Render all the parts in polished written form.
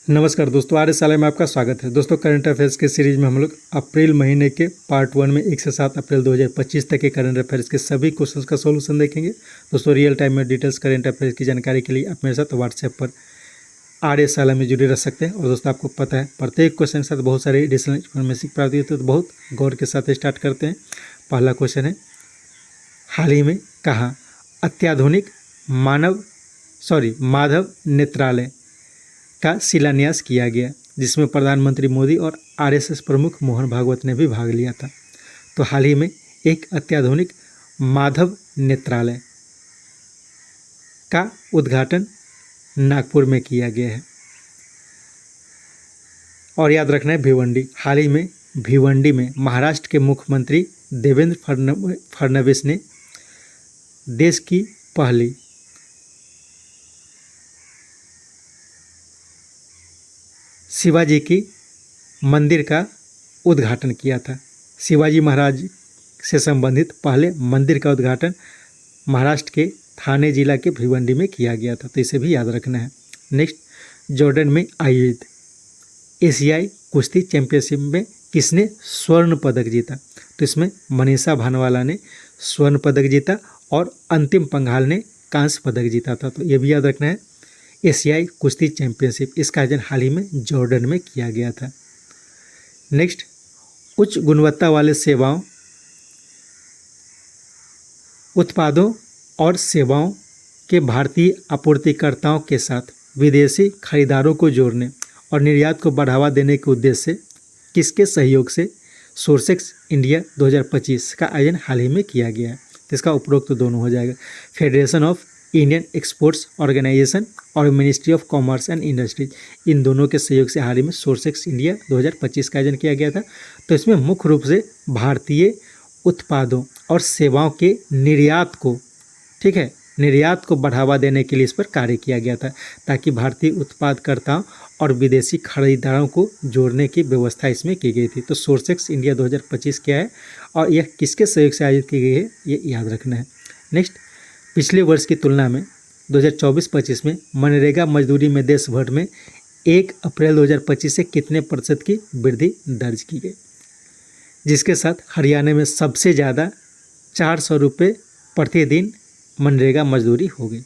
नमस्कार दोस्तों, आर्य साले में आपका स्वागत है। दोस्तों, करंट अफेयर्स के सीरीज में हम लोग अप्रैल महीने के पार्ट 1 में 1 से 7 अप्रैल 2025 तक के करंट अफेयर्स के सभी क्वेश्चंस का सॉल्यूशन देखेंगे। दोस्तों, रियल टाइम में डिटेल्स करंट अफेयर्स की जानकारी के लिए आप मेरे साथ व्हाट्सएप पर आर्य साले में जुड़े रह सकते हैं। और दोस्तों, आपको पता है प्रत्येक क्वेश्चन के साथ बहुत सारी एडिशनल इन्फॉर्मेशन प्राप्त होती है, तो बहुत गौर के साथ स्टार्ट करते हैं। पहला क्वेश्चन है, हाल ही में कहाँ अत्याधुनिक माधव नेत्रालय का शिलान्यास किया गया, जिसमें प्रधानमंत्री मोदी और आरएसएस प्रमुख मोहन भागवत ने भी भाग लिया था। तो हाल ही में एक अत्याधुनिक माधव नेत्रालय का उद्घाटन नागपुर में किया गया है। और याद रखना है भिवंडी, हाल ही में भिवंडी में महाराष्ट्र के मुख्यमंत्री देवेंद्र फडणवीस ने देश की पहली शिवाजी की मंदिर का उद्घाटन किया था। शिवाजी महाराज से संबंधित पहले मंदिर का उद्घाटन महाराष्ट्र के थाने जिला के भिवंडी में किया गया था, तो इसे भी याद रखना है। नेक्स्ट, जॉर्डन में आयोजित एशियाई कुश्ती चैंपियनशिप में किसने स्वर्ण पदक जीता? तो इसमें मनीषा भानवाला ने स्वर्ण पदक जीता और अंतिम पंघाल ने कांस्य पदक जीता था, तो ये भी याद रखना है। एशियाई कुश्ती चैंपियनशिप, इसका आयोजन हाल ही में जॉर्डन में किया गया था। नेक्स्ट, उच्च गुणवत्ता वाले सेवाओं, उत्पादों और सेवाओं के भारतीय आपूर्तिकर्ताओं के साथ विदेशी खरीदारों को जोड़ने और निर्यात को बढ़ावा देने के उद्देश्य से किसके सहयोग से सोर्सेक्स इंडिया 2025 का आयोजन हाल ही में किया गया है? तो इसका उपरोक्त तो दोनों हो जाएगा। Federation of Indian Exports Organisation और Ministry of Commerce and Industries, इन दोनों के सहयोग से हाल ही में सोर्सेक्स इंडिया 2025 का आयोजन किया गया था। तो इसमें मुख्य रूप से भारतीय उत्पादों और सेवाओं के निर्यात को, ठीक है, निर्यात को बढ़ावा देने के लिए इस पर कार्य किया गया था, ताकि भारतीय उत्पादकर्ताओं और विदेशी खरीदारों को जोड़ने की व्यवस्था इसमें की गई थी। तो सोर्सेक्स इंडिया 2025 क्या है और यह किसके सहयोग से आयोजित की गई है, ये याद रखना है। नेक्स्ट, पिछले वर्ष की तुलना में 2024-25 में मनरेगा मजदूरी में देश भर में 1 अप्रैल 2025 से कितने प्रतिशत की वृद्धि दर्ज की गई, जिसके साथ हरियाणा में सबसे ज़्यादा 400 रुपये प्रतिदिन मनरेगा मजदूरी हो गई।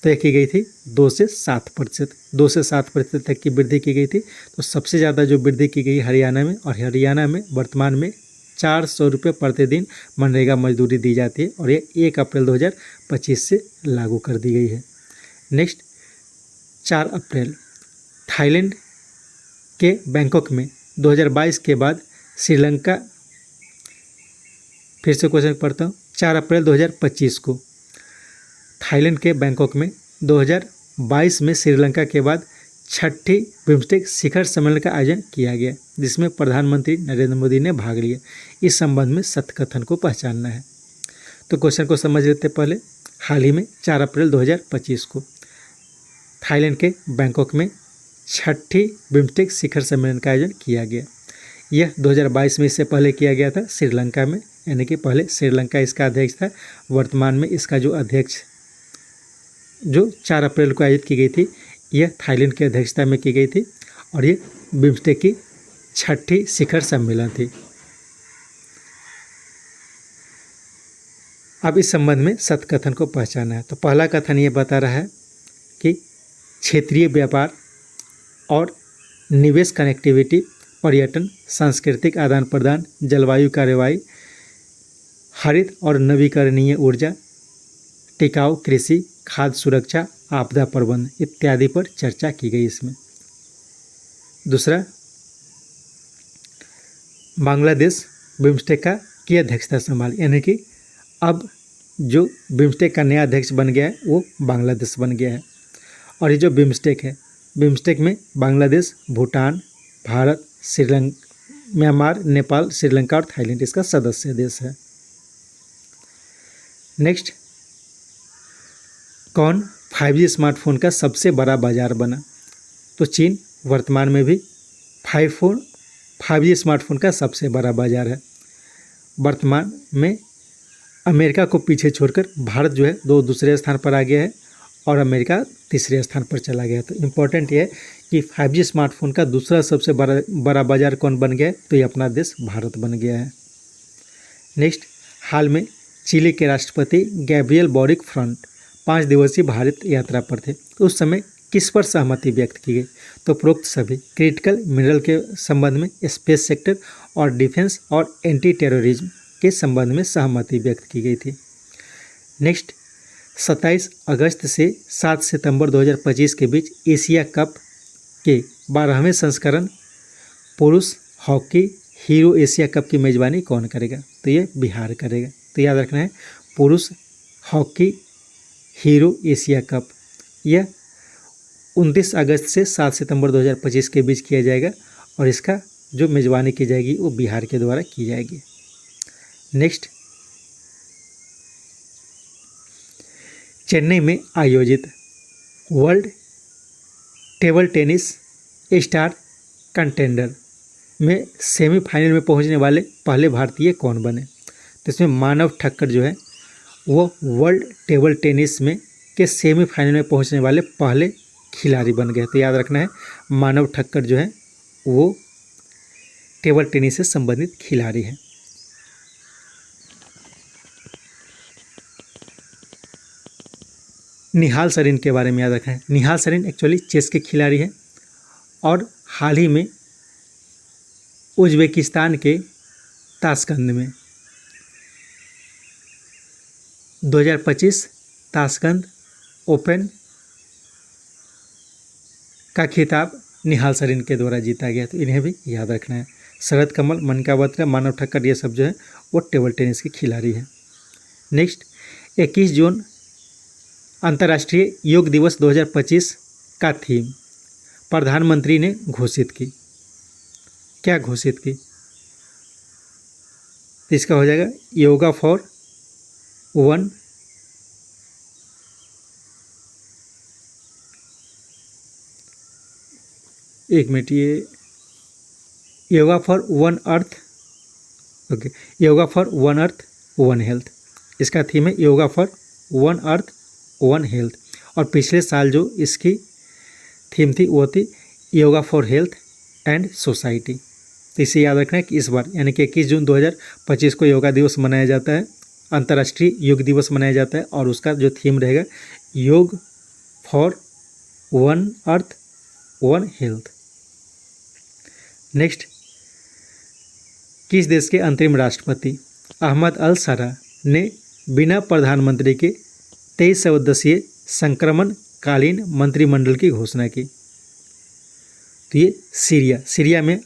तय की गई थी 2 से 7% तक की वृद्धि की गई थी। तो सबसे ज़्यादा जो वृद्धि की गई हरियाणा में, और हरियाणा में वर्तमान में 400 रुपये प्रतिदिन मनरेगा मजदूरी दी जाती है, और ये 1 अप्रैल 2025 से लागू कर दी गई है। नेक्स्ट, 4 अप्रैल थाईलैंड के बैंकॉक में 2022 के बाद श्रीलंका, फिर से क्वेश्चन पढ़ता हूँ। 4 अप्रैल 2025 को थाईलैंड के बैंकॉक में 2022 में श्रीलंका के बाद 6ठी बिम्स्टेक शिखर सम्मेलन का आयोजन किया गया, जिसमें प्रधानमंत्री नरेंद्र मोदी ने भाग लिया। इस संबंध में सत्य कथन को पहचानना है। तो क्वेश्चन को समझ लेते पहले। हाल ही में 4 अप्रैल 2025 को थाईलैंड के बैंकॉक में 6ठी बिम्स्टेक शिखर सम्मेलन का आयोजन किया गया। यह 2022 में इससे पहले किया गया था श्रीलंका में, यानी कि पहले श्रीलंका इसका अध्यक्ष था। वर्तमान में इसका जो अध्यक्ष जो 4 अप्रैल को आयोजित की गई थी, यह थाईलैंड की अध्यक्षता में की गई थी, और ये बिम्स्टेक की 6ठी शिखर सम्मेलन थी। अब इस संबंध में सत्य कथन को पहचाना है। तो पहला कथन ये बता रहा है कि क्षेत्रीय व्यापार और निवेश, कनेक्टिविटी, पर्यटन, सांस्कृतिक आदान प्रदान, जलवायु कार्रवाई, हरित और नवीकरणीय ऊर्जा, टिकाऊ कृषि, खाद्य सुरक्षा, आपदा प्रबंधन इत्यादि पर चर्चा की गई इसमें। दूसरा, बांग्लादेश बिम्स्टेक की अध्यक्षता संभाली, यानी कि अब जो बिम्स्टेक का नया अध्यक्ष बन गया है वो बांग्लादेश बन गया है। और ये जो बिम्स्टेक है, बिम्स्टेक में बांग्लादेश, भूटान, भारत, श्रीलंका, म्यांमार, नेपाल, श्रीलंका और थाईलैंड इसका सदस्य देश है। नेक्स्ट, कौन 5G स्मार्टफोन का सबसे बड़ा बाजार बना? तो चीन वर्तमान में भी 5G स्मार्टफोन का सबसे बड़ा बाजार है। वर्तमान में अमेरिका को पीछे छोड़कर भारत जो है दूसरे स्थान पर आ गया है, और अमेरिका तीसरे स्थान पर चला गया। तो इम्पोर्टेंट ये है कि 5G स्मार्टफोन का दूसरा सबसे बड़ा बाजार कौन बन गया है, तो ये अपना देश भारत बन गया है। नेक्स्ट, हाल में चिली के राष्ट्रपति गैब्रियल बोरिक फ्रंट 5 दिवसीय भारत यात्रा पर थे। तो उस समय किस पर सहमति व्यक्त की गई, तो उपरोक्त सभी क्रिटिकल मिनरल के संबंध में, स्पेस सेक्टर और डिफेंस और एंटी टेररिज्म के संबंध में सहमति व्यक्त की गई थी। नेक्स्ट, 27 अगस्त से 7 सितंबर 2025 के बीच एशिया कप के 12वें संस्करण पुरुष हॉकी हीरो एशिया कप की मेज़बानी कौन करेगा, तो ये बिहार करेगा। तो याद रखना है, पुरुष हॉकी हीरो एशिया कप यह 29 अगस्त से 7 सितंबर 2025 के बीच किया जाएगा और इसका जो मेज़बानी की जाएगी वो बिहार के द्वारा की जाएगी। नेक्स्ट, चेन्नई में आयोजित world table tennis star contender में सेमीफाइनल में पहुंचने वाले पहले भारतीय कौन बने, तो इसमें मानव ठक्कर जो है वो वर्ल्ड टेबल टेनिस में के सेमीफाइनल में पहुंचने वाले पहले खिलाड़ी बन गए। तो याद रखना है, मानव ठक्कर जो है वो टेबल टेनिस से संबंधित खिलाड़ी है। निहाल सरीन के बारे में याद रखना है, निहाल सरीन एक्चुअली चेस के खिलाड़ी हैं और हाल ही में उज्बेकिस्तान के ताशकंद में 2025 ताशकंद ओपन का खिताब निहाल सरीन के द्वारा जीता गया। तो इन्हें भी याद रखना है। शरद कमल, मनिका बत्रा, मानव ठक्कर ये सब जो है वो टेबल टेनिस के खिलाड़ी हैं। नेक्स्ट, 21 जून अंतर्राष्ट्रीय योग दिवस 2025 का थीम प्रधानमंत्री ने घोषित की। क्या घोषित की, तो इसका हो जाएगा योगा फॉर वन एक मिनट, ये yoga for one earth, okay, yoga for one earth one health, इसका थीम है yoga for one earth one health. और पिछले साल जो इसकी थीम थी वो थी yoga for health and society. तो इसे याद रखना है कि इस बार यानी कि 21 जून 2025 को योगा दिवस मनाया जाता है, अंतर्राष्ट्रीय योग दिवस मनाया जाता है और उसका जो थीम रहेगा योग for one earth one health. Next, किस देश के अंतरिम राष्ट्रपति अहमद अल शरा ने बिना प्रधानमंत्री के 23 सदस्यीय संक्रमणकालीन मंत्रिमंडल की घोषणा की, तो ये सीरिया में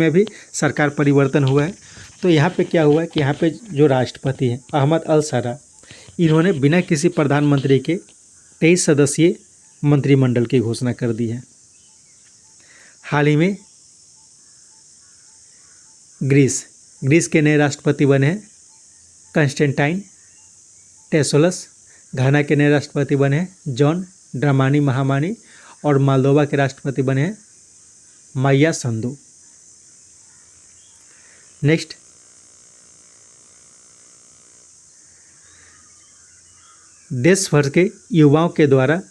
अभी सरकार परिवर्तन हुआ है। तो यहाँ पे क्या हुआ है कि यहाँ पे जो राष्ट्रपति हैं अहमद अल शरा, इन्होंने बिना किसी प्रधानमंत्री के 23 सदस्यीय मंत्रिमंडल की घोषणा कर दी है। हाल ही में ग्रीस के नए राष्ट्रपति बने हैं कंस्टेंटाइन टेसोलस, घाना के नए राष्ट्रपति बने हैं जॉन ड्रामानी महामानी और मालदोवा के राष्ट्रपति बने हैं माया संधू। नेक्स्ट, देश भर के युवाओं के द्वारा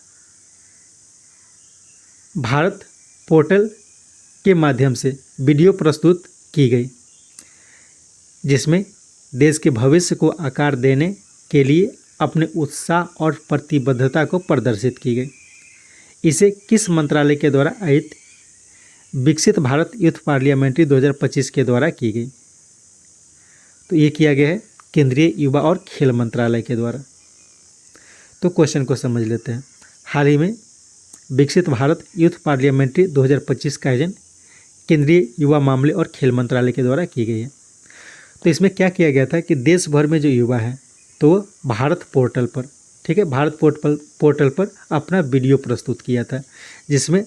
भारत पोर्टल के माध्यम से वीडियो प्रस्तुत की गई, जिसमें देश के भविष्य को आकार देने के लिए अपने उत्साह और प्रतिबद्धता को प्रदर्शित की गई। इसे किस मंत्रालय के द्वारा आयोजित विकसित भारत यूथ पार्लियामेंट्री 2025 के द्वारा की गई, तो ये किया गया है केंद्रीय युवा और खेल मंत्रालय के द्वारा। तो क्वेश्चन को समझ लेते हैं। हाल ही में विकसित भारत यूथ पार्लियामेंट्री 2025 का आयोजन केंद्रीय युवा मामले और खेल मंत्रालय के द्वारा की गई है। तो इसमें क्या किया गया था कि देश भर में जो युवा हैं तो वो भारत पोर्टल पर, ठीक है, भारत पोर्टल पर अपना वीडियो प्रस्तुत किया था, जिसमें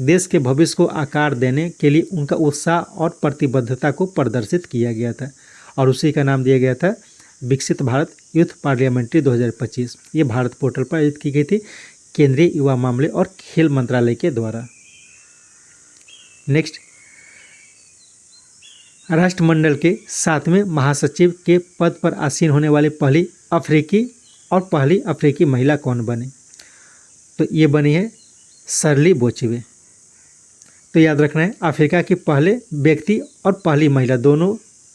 देश के भविष्य को आकार देने के लिए उनका उत्साह और प्रतिबद्धता को प्रदर्शित किया गया था और उसी का नाम दिया गया था विकसित भारत यूथ पार्लियामेंट्री 2025। ये भारत पोर्टल पर आयोजित की गई थी केंद्रीय युवा मामले और खेल मंत्रालय के द्वारा। नेक्स्ट, राष्ट्रमंडल के 7वें महासचिव के पद पर आसीन होने वाले पहली अफ्रीकी और पहली अफ्रीकी महिला कौन बनी? तो ये बनी है शर्ली बोचवे। तो याद रखना है, अफ्रीका की पहले व्यक्ति और पहली महिला दोनों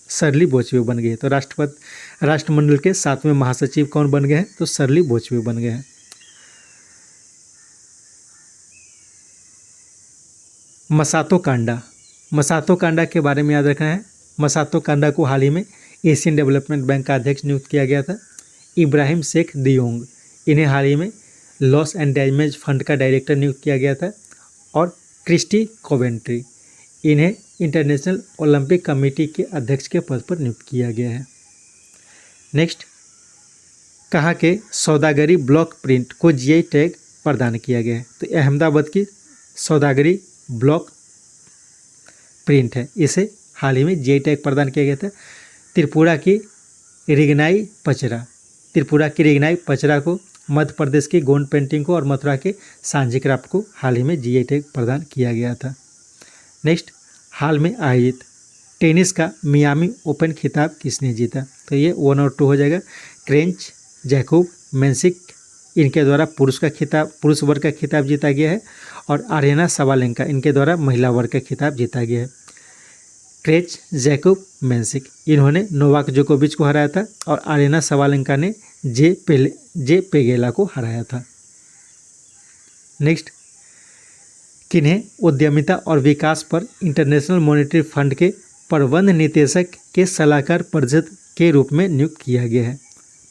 शर्ली बोचवे बन गए। तो राष्ट्रमंडल के 7वें महासचिव कौन बन गए हैं? तो शर्ली बोचवे बन गए हैं। मसातो कांडा, मसातो कांडा के बारे में याद रखना है। मसातो कांडा को हाल ही में एशियन डेवलपमेंट बैंक का अध्यक्ष नियुक्त किया गया था। इब्राहिम शेख दियोंग, इन्हें हाल ही में लॉस एंड डैमेज फंड का डायरेक्टर नियुक्त किया गया था। और क्रिस्टी कोवेंट्री, इन्हें इंटरनेशनल ओलंपिक कमेटी के अध्यक्ष के पद पर नियुक्त किया गया है। नेक्स्ट, कहाँ के सौदागरी ब्लॉक प्रिंट को जीआई टैग प्रदान किया गया है? तो अहमदाबाद की सौदागरी ब्लॉक प्रिंट है, इसे हाल ही में जीआई टैग प्रदान किया गया था। त्रिपुरा की रिगनाई पचरा को, मध्य प्रदेश की गोंड पेंटिंग को और मथुरा के सांझी क्राफ्ट को हाल ही में जीआई टैग प्रदान किया गया था। नेक्स्ट, हाल में आयोजित टेनिस का मियामी ओपन खिताब किसने जीता? तो ये 1 और 2 हो जाएगा। क्रेंच जैकोब मेंसिक, इनके द्वारा पुरुष वर्ग का खिताब जीता गया है। और आर्यना सवालेंका, इनके द्वारा महिला वर्ग का खिताब जीता गया है। क्रेंच जैकोब मेंसिक, इन्होंने नोवाक जोकोविच को हराया था और आर्यना सवालेंका ने जे पेगेला को हराया था। नेक्स्ट, किन्हें उद्यमिता और विकास पर इंटरनेशनल मॉनेटरी फंड के प्रबंध निदेशक के सलाहकार परिषद के रूप में नियुक्त किया गया है?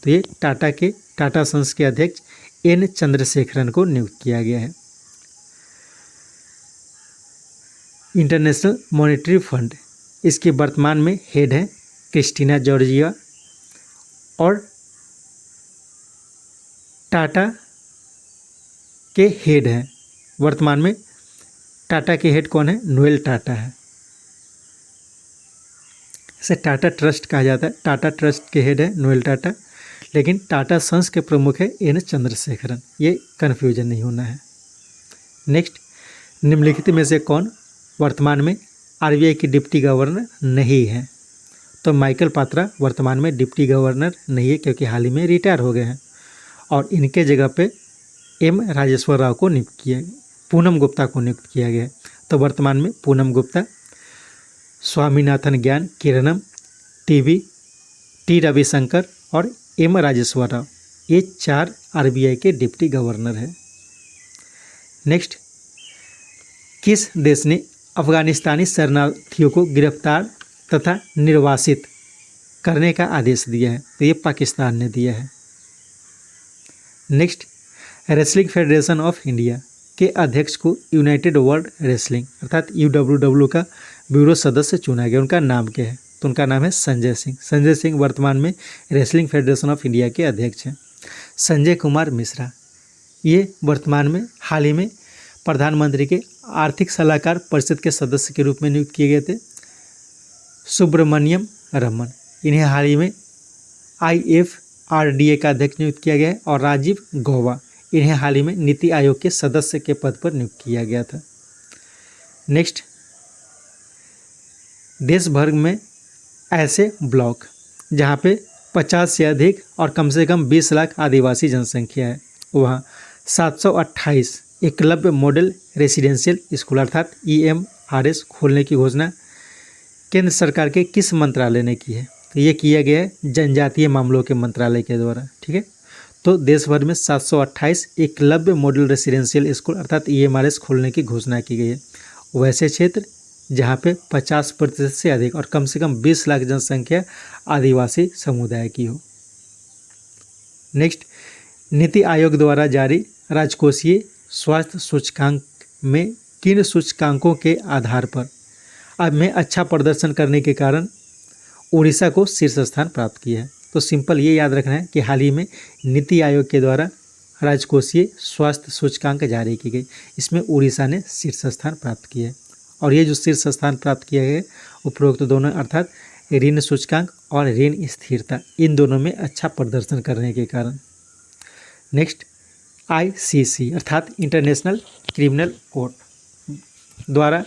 तो ये टाटा सन्स के अध्यक्ष एन चंद्रशेखरन को नियुक्त किया गया है। इंटरनेशनल मॉनेटरी फंड, इसकी वर्तमान में हेड है क्रिस्टीना जॉर्जिया। और टाटा के हेड हैं, वर्तमान में टाटा के हेड कौन है? नोएल टाटा है। इसे टाटा ट्रस्ट कहा जाता है। टाटा ट्रस्ट के हेड है नोएल टाटा, लेकिन टाटा सन्स के प्रमुख है एन चंद्रशेखरन, ये कन्फ्यूजन नहीं होना है। नेक्स्ट, निम्नलिखित में से कौन वर्तमान में आरबीआई की डिप्टी गवर्नर नहीं है? तो माइकल पात्रा वर्तमान में डिप्टी गवर्नर नहीं है, क्योंकि हाल ही में रिटायर हो गए हैं। और इनके जगह पे एम राजेश्वर राव को नियुक्त किया गया, पूनम गुप्ता को नियुक्त किया गया है। तो वर्तमान में पूनम गुप्ता, स्वामीनाथन ज्ञान किरणम, टी रविशंकर और एम राजेश्वर राव, ये 4 आरबीआई के डिप्टी गवर्नर हैं। नेक्स्ट, किस देश ने अफगानिस्तानी शरणार्थियों को गिरफ्तार तथा निर्वासित करने का आदेश दिया है? तो ये पाकिस्तान ने दिया है। Next, wrestling federation of India के अध्यक्ष को यूनाइटेड वर्ल्ड रेसलिंग अर्थात यूडब्ल्यूडब्ल्यू का ब्यूरो सदस्य चुना गया। उनका नाम क्या है? तो उनका नाम है संजय सिंह। संजय सिंह वर्तमान में रेसलिंग फेडरेशन ऑफ इंडिया के अध्यक्ष हैं। संजय कुमार मिश्रा, ये वर्तमान में हाल ही में प्रधानमंत्री के आर्थिक सलाहकार परिषद के सदस्य के रूप में नियुक्त किए गए थे। सुब्रमण्यम रमन, इन्हें हाल ही में IFRDA का अध्यक्ष नियुक्त किया गया है। और राजीव गौबा, इन्हें हाल ही में नीति आयोग के सदस्य के पद पर नियुक्त किया गया था। नेक्स्ट, देश भर में ऐसे ब्लॉक जहां पे 50 से अधिक और कम से कम 20 लाख आदिवासी जनसंख्या है, वहाँ 728 एकलव्य मॉडल रेसिडेंशियल स्कूल अर्थात EMRS खोलने की घोषणा केंद्र सरकार के किस मंत्रालय ने की है? तो ये किया गया है जनजातीय मामलों के मंत्रालय के द्वारा। ठीक है, तो देश भर में 728 एकलव्य मॉडल रेसिडेंशियल स्कूल अर्थात EMRS खोलने की घोषणा की गई है। वैसे क्षेत्र जहाँ पे 50% से अधिक और कम से कम 20 लाख जनसंख्या आदिवासी समुदाय की हो। नेक्स्ट, नीति आयोग द्वारा जारी राजकोषीय स्वास्थ्य सूचकांक में किन सूचकांकों के आधार पर अब में अच्छा प्रदर्शन करने के कारण उड़ीसा को शीर्ष स्थान प्राप्त किया है? तो सिंपल ये याद रखना है कि हाल ही में नीति आयोग के द्वारा राजकोषीय स्वास्थ्य सूचकांक जारी की गई, इसमें उड़ीसा ने शीर्ष स्थान प्राप्त किया है। और ये जो शीर्ष स्थान प्राप्त किया गया उपरोक्त दोनों अर्थात ऋण सूचकांक और ऋण स्थिरता, इन दोनों में अच्छा प्रदर्शन करने के कारण। नेक्स्ट, ICC अर्थात इंटरनेशनल क्रिमिनल कोर्ट द्वारा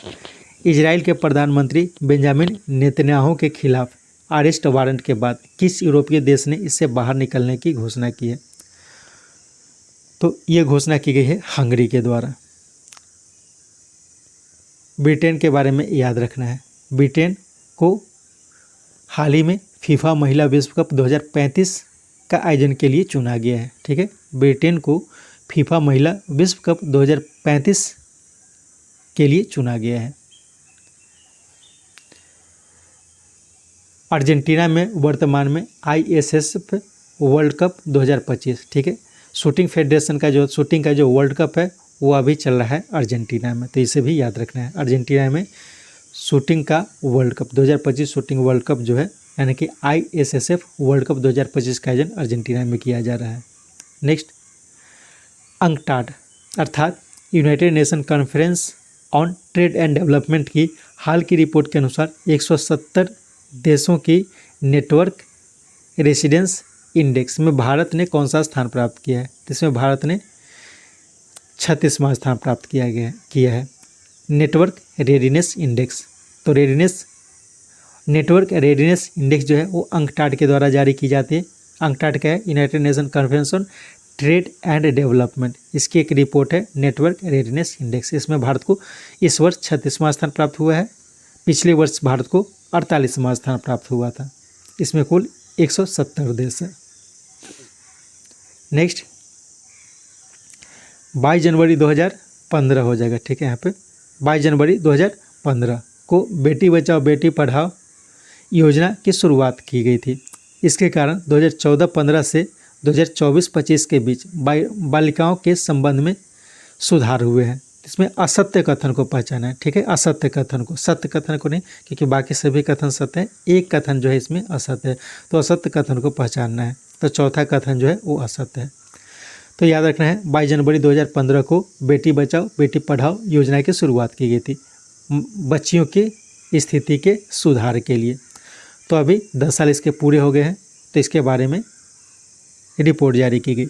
इजराइल के प्रधानमंत्री बेंजामिन नेतन्याहू के खिलाफ अरेस्ट वारंट के बाद किस यूरोपीय देश ने इससे बाहर निकलने की घोषणा की है? तो ये घोषणा की गई है हंगरी के द्वारा। ब्रिटेन के बारे में याद रखना है, ब्रिटेन को हाल ही में फीफा महिला विश्व कप 2035 का आयोजन के लिए चुना गया है। ठीक है, ब्रिटेन को फीफा महिला विश्व कप 2035 के लिए चुना गया है। अर्जेंटीना में वर्तमान में ISSF वर्ल्ड कप 2025, ठीक है, शूटिंग फेडरेशन का जो शूटिंग का जो वर्ल्ड कप है वो अभी चल रहा है अर्जेंटीना में, तो इसे भी याद रखना है। अर्जेंटीना में शूटिंग का world cup 2025 shooting world cup जो है, यानी कि ISSF वर्ल्ड कप 2025 का आयोजन अर्जेंटीना में किया जा रहा है। नेक्स्ट, अंकटाड अर्थात United nation conference on trade and development की हाल की रिपोर्ट के अनुसार 170 देशों की नेटवर्क रेसिडेंस इंडेक्स में भारत ने कौन सा स्थान प्राप्त किया है? इसमें भारत ने 36वां स्थान प्राप्त किया है। नेटवर्क रेडिनेस इंडेक्स, तो नेटवर्क रेडिनेस इंडेक्स जो है वो अंकटाड के द्वारा जारी की जाती है। अंकटाड क्या है? United nation conference on trade and development, इसकी एक रिपोर्ट है नेटवर्क रेडिनेस इंडेक्स। इसमें भारत को इस वर्ष 36वां स्थान प्राप्त हुआ है, पिछले वर्ष भारत को 48वां स्थान प्राप्त हुआ था। इसमें कुल 170 देश है। नेक्स्ट, 22 जनवरी 2015 हो जाएगा, ठीक है, यहाँ पे 22 जनवरी 2015 को बेटी बचाओ बेटी पढ़ाओ योजना की शुरुआत की गई थी। इसके कारण 2014-15 से 2024-25 के बीच बालिकाओं के संबंध में सुधार हुए हैं। इसमें असत्य कथन को पहचाना है, ठीक है, असत्य कथन को, सत्य कथन को नहीं, क्योंकि बाकी सभी कथन सत्य है, एक कथन जो है इसमें असत्य है, तो असत्य कथन को पहचानना है। तो चौथा कथन जो है वो असत्य है। तो याद रखना है 22 जनवरी 2015 को बेटी बचाओ बेटी पढ़ाओ योजना की शुरुआत की गई थी बच्चियों की स्थिति के सुधार के लिए। तो अभी 10 साल इसके पूरे हो गए हैं, तो इसके बारे में रिपोर्ट जारी की गई।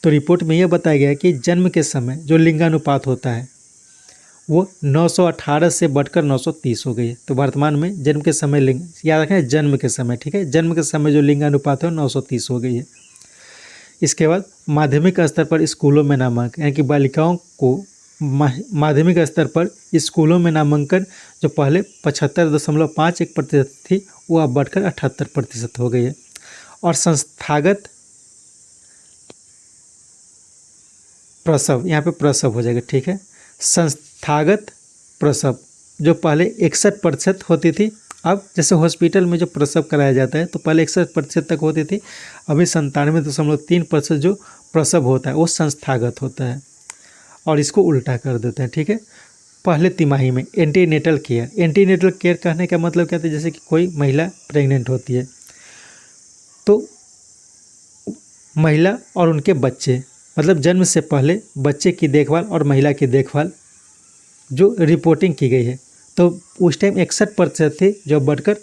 तो रिपोर्ट में यह बताया गया कि जन्म के समय जो लिंगानुपात होता है वो 918 से बढ़कर 930 हो गई है। तो वर्तमान में जन्म के समय लिंग, याद रखें जन्म के समय, ठीक है, जन्म के समय जो लिंगानुपात है 930 हो गई है। इसके बाद माध्यमिक स्तर पर स्कूलों में नामांकन, यानी कि बालिकाओं को माध्यमिक स्तर पर स्कूलों में नामांकन जो पहले 75.51% थी वो अब बढ़कर 78% हो गई है। और संस्थागत प्रसव, यहाँ पे प्रसव हो जाएगा, ठीक है, संस्थागत प्रसव जो पहले 61% होती थी, अब जैसे हॉस्पिटल में जो प्रसव कराया जाता है तो पहले 61% तक होती थी, अभी 97.3% जो प्रसव होता है वो संस्थागत होता है। और इसको उल्टा कर देते हैं, ठीक है। पहले तिमाही में एंटीनेटल केयर कहने का मतलब क्या था? जैसे कि कोई महिला प्रेग्नेंट होती है तो महिला और उनके बच्चे, मतलब जन्म से पहले बच्चे की देखभाल और महिला की देखभाल जो रिपोर्टिंग की गई है, तो उस टाइम 61% थी जो बढ़कर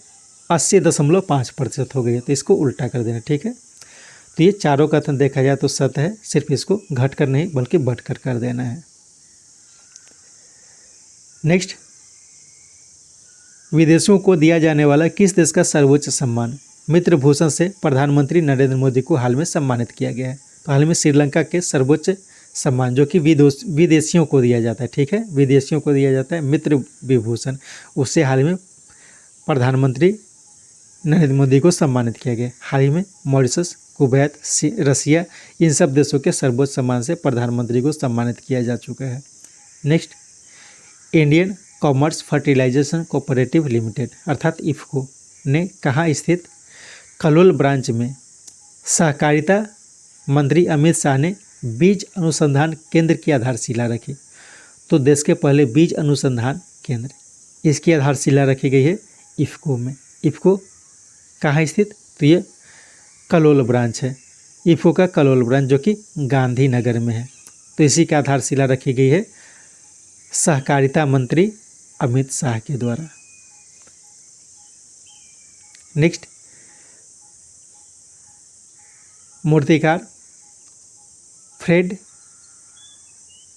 80.5% हो गई है। तो इसको उल्टा कर देना, ठीक है। तो ये चारों कथन देखा जाए तो सत्य है, सिर्फ इसको घट कर नहीं बल्कि बढ़कर कर देना है। नेक्स्ट, विदेशों को दिया जाने वाला किस देश का सर्वोच्च सम्मान? मित्र भूषण से प्रधानमंत्री नरेंद्र मोदी को हाल में सम्मानित किया गया है। तो हाल में श्रीलंका के सर्वोच्च सम्मान जो कि विदेशियों को दिया जाता है, ठीक है, विदेशियों को दिया जाता है मित्र विभूषण, उससे हाल में प्रधानमंत्री नरेंद्र मोदी को सम्मानित किया गया। हाल ही में मॉरिशस, कुवैत, रसिया, इन सब देशों के सर्वोच्च सम्मान से प्रधानमंत्री को सम्मानित किया जा चुका है। Next, Indian commerce fertilization cooperative limited अर्थात इफ्को ने कहाँ स्थित कलोल ब्रांच में सहकारिता मंत्री अमित शाह ने बीज अनुसंधान केंद्र की आधारशिला रखी। तो देश के पहले बीज अनुसंधान केंद्र, इसकी आधारशिला रखी गई है इफ्को में। इफ्को कहाँ स्थित? तो ये कलोल ब्रांच है, इफ्को का कलोल ब्रांच जो कि गांधीनगर में है। तो इसी की आधारशिला रखी गई है सहकारिता मंत्री अमित शाह के द्वारा। नेक्स्ट, मूर्तिकार फ्रेड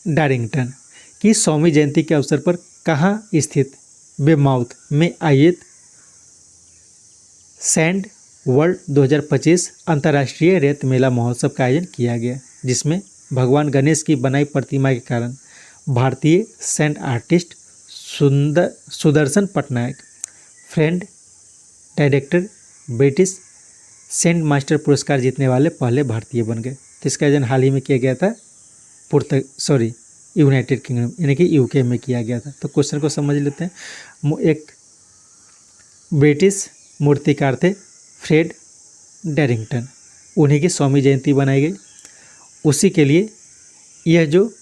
डारिंगटन की 100वीं जयंती के अवसर पर कहाँ स्थित वेमाउथ में आयोजित सैंड वर्ल्ड 2025 अंतर्राष्ट्रीय रेत मेला महोत्सव का आयोजन किया गया, जिसमें भगवान गणेश की बनाई प्रतिमा के कारण भारतीय sand artist Sudarshan Patnaik friend director British sand master पुरस्कार जीतने वाले पहले भारतीय बन गए। तो इसका आयोजन हाल ही में किया गया था यूनाइटेड किंगडम यानी कि यूके में किया गया था। तो क्वेश्चन को समझ लेते हैं। एक ब्रिटिश मूर्तिकार थे फ्रेड डैरिंगटन, उन्हीं की 100वीं जयंती बनाई गई। उसी के लिए यह जो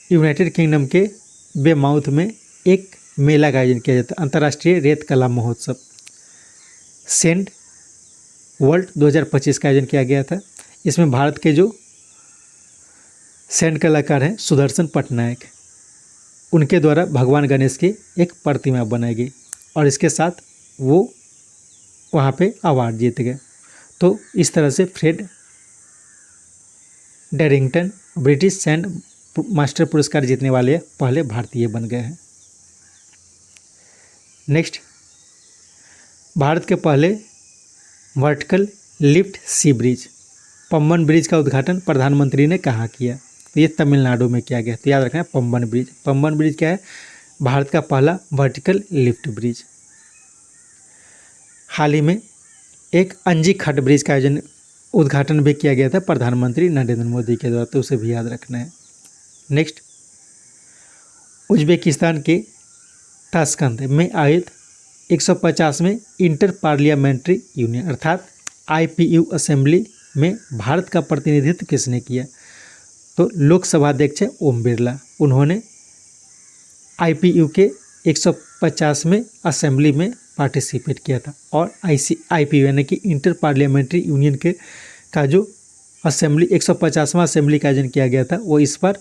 यूनाइटेड किंगडम के वेमाउथ में एक मेला का आयोजन किया जाता है, अंतर्राष्ट्रीय रेत कला महोत्सव सेंट वर्ल्ड 2025 का आयोजन किया गया था। इसमें भारत के जो सेंट कलाकार हैं सुदर्शन पटनायक, उनके द्वारा भगवान गणेश की एक प्रतिमा बनाई गई और इसके साथ वो वहाँ पे अवार्ड जीत गए। तो इस तरह से फ्रेड डैरिंगटन ब्रिटिश सेंट मास्टर पुरस्कार जीतने वाले पहले भारतीय बन गए हैं। नेक्स्ट, भारत के पहले वर्टिकल लिफ्ट सी ब्रिज पम्बन ब्रिज का उद्घाटन प्रधानमंत्री ने कहाँ किया? तो ये तमिलनाडु में किया गया। तो याद रखना पम्बन ब्रिज। पम्बन ब्रिज क्या है? भारत का पहला वर्टिकल लिफ्ट ब्रिज। हाल ही में एक अंजी खट ब्रिज का उद्घाटन भी किया गया था प्रधानमंत्री नरेंद्र मोदी के द्वारा, तो उसे भी याद रखना है। नेक्स्ट, उज्बेकिस्तान के ताशकंद में आयोजित 150वें इंटर पार्लियामेंट्री यूनियन अर्थात IPU असेंबली में भारत का प्रतिनिधित्व किसने किया? तो लोकसभा अध्यक्ष ओम बिरला, उन्होंने IPU के 150वें असेंबली में पार्टिसिपेट किया था। और IPU यानी कि इंटर पार्लियामेंट्री यूनियन के का जो असेंबली 150वां असेंबली का आयोजन किया गया था वो इस बार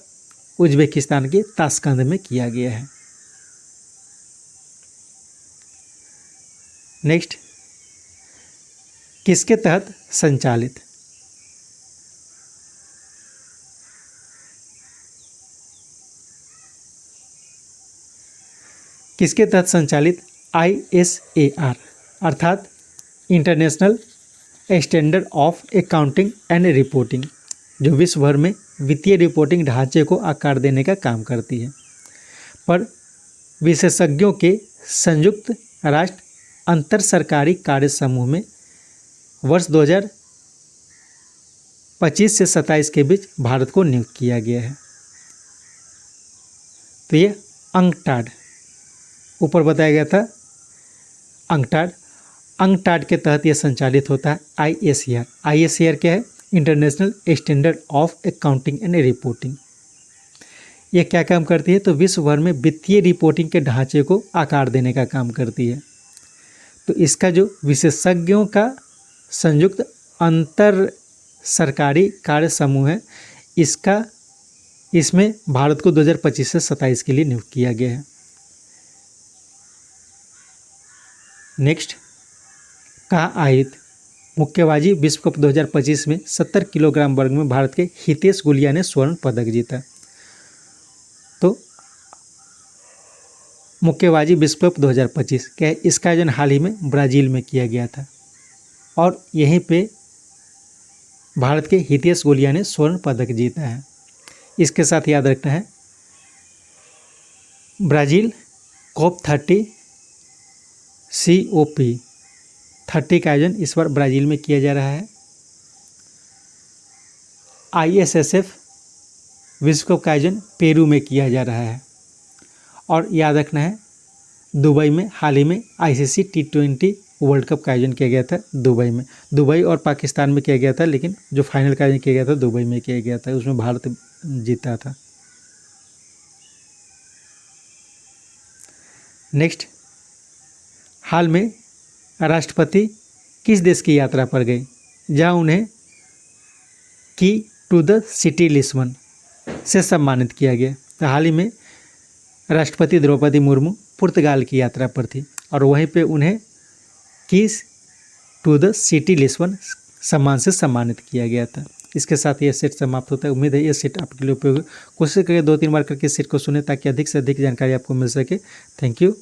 उज्बेकिस्तान के ताशकंद में किया गया है। नेक्स्ट, किसके तहत संचालित ISAR अर्थात international standard of accounting and reporting, जो विश्व भर में वित्तीय रिपोर्टिंग ढांचे को आकार देने का काम करती है, पर विशेषज्ञों के संयुक्त राष्ट्र अंतर सरकारी कार्य समूह में वर्ष 2025 से 27 के बीच भारत को नियुक्त किया गया है। तो ये अंकटाड ऊपर बताया गया था, अंकटाड के तहत यह संचालित होता है। ISAR क्या है? International standard of accounting and reporting. यह क्या काम करती है? तो विश्व भर में वित्तीय रिपोर्टिंग के ढांचे को आकार देने का काम करती है। तो इसका जो विशेषज्ञों का संयुक्त अंतर सरकारी कार्य समूह है, इसमें भारत को 2025 से 27 के लिए नियुक्त किया गया है। नेक्स्ट, कहाँ आयोजित मुक्केबाजी विश्व कप 2025 में 70 किलोग्राम वर्ग में भारत के हितेश गुलिया ने स्वर्ण पदक जीता। तो मुक्केबाजी विश्व कप 2025 क्या है? इसका आयोजन हाल ही में ब्राज़ील में किया गया था और यहीं पे भारत के हितेश गुलिया ने स्वर्ण पदक जीता है। इसके साथ याद रखना है ब्राज़ील COP30 का आयोजन इस बार ब्राज़ील में किया जा रहा है। ISSF विश्व कप का आयोजन पेरू में किया जा रहा है। और याद रखना है दुबई में हाल ही में ICC T20 वर्ल्ड कप का आयोजन किया गया था दुबई में। दुबई और पाकिस्तान में किया गया था, लेकिन जो फाइनल का आयोजन किया गया था दुबई में किया गया था, उसमें भारत जीता था। नेक्स्ट, हाल में राष्ट्रपति किस देश की यात्रा पर गए जहां उन्हें की टू द सिटी लिस्बन से सम्मानित किया गया? तो हाल ही में राष्ट्रपति द्रौपदी मुर्मू पुर्तगाल की यात्रा पर थी और वहीं पे उन्हें keys to the city Lisbon सम्मान से सम्मानित किया गया था। इसके साथ ये सेट समाप्त होता है। उम्मीद है ये सेट आपके लिए उपयोगी। कोशिश करिए 2-3 बार करके सेट को सुने ताकि अधिक से अधिक जानकारी आपको मिल सके। Thank you.